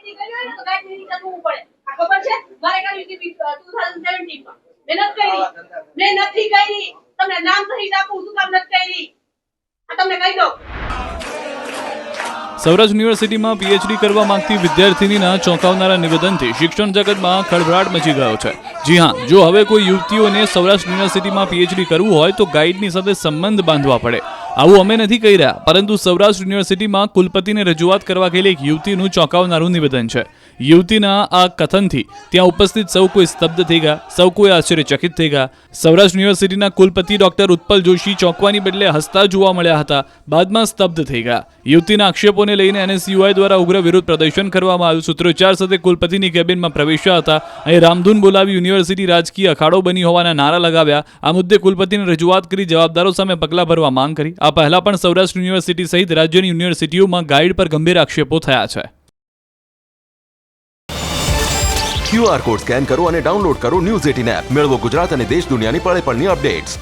PhD કર્યું હોય ને તો ગાઈડ ની કરવું પડે. આ ખબર છે? મારે કર્યું હતી 2017 માં. મહેનત કરી. મેં નથી કરી. તમને નામ સહિત આપું શું કામ નથી કરી? આ તમને કહી દઉં. સૌરાષ્ટ્ર યુનિવર્સિટીમાં પીએચડી કરવા માંગતી વિદ્યાર્થીનીના ચોંકાવનારા નિવેદનથી શિક્ષણ જગતમાં ખળભળાટ મચી ગયો છે. જી હા, જો હવે કોઈ યુવતીઓને સૌરાષ્ટ્ર યુનિવર્સિટીમાં પીએચડી કરવું હોય તો ગાઈડની સાથે સંબંધ બાંધવા પડે. આવું અમે નથી કહી રહ્યા, પરંતુ સૌરાષ્ટ્ર યુનિવર્સિટીમાં કુલપતિને રજૂઆત કરવા ગયેલી એક યુવતીનું ચોંકાવનારું નિવેદન છે. યુવતીના આ કથનથી ત્યાં ઉપસ્થિત સૌ કોઈ સ્તબ્ધ થઈ ગયા, સૌ કોઈ આશ્ચર્યચકિત થઈ ગયા. સૌરાષ્ટ્ર યુનિવર્સિટીના કુલપતિ ડોક્ટર ઉત્પલ જોશી ચોંકવાની બદલે હસતા જોવા મળ્યા હતા, બાદમાં સ્તબ્ધ થઈ ગયા. યુવતીના આક્ષેપોને લઈને NSUI દ્વારા ઉગ્ર વિરોધ પ્રદર્શન કરવામાં આવ્યું. સૂત્રોચ્ચાર સાથે કુલપતિની કેબિનમાં પ્રવેશ્યા હતા. અહીં રામધૂન બોલાવી યુનિવર્સિટી રાજકીય અખાડો બની હોવાના નારા લગાવ્યા. આ મુદ્દે કુલપતિને રજૂઆત કરી જવાબદારો સામે પગલાં ભરવા માંગ કરી. આ પહેલા પણ સૌરાષ્ટ્ર યુનિવર્સિટી સહિત રાજ્યની યુનિવર્સિટીઓમાં ગાઈડ પર ગંભીર આક્ષેપો થયા છે. QR કોડ સ્કેન કરો અને ડાઉનલોડ કરો ન્યૂઝ 18 એપ. મેળવો ગુજરાત અને દેશ દુનિયાની પળે પળની અપડેટ્સ.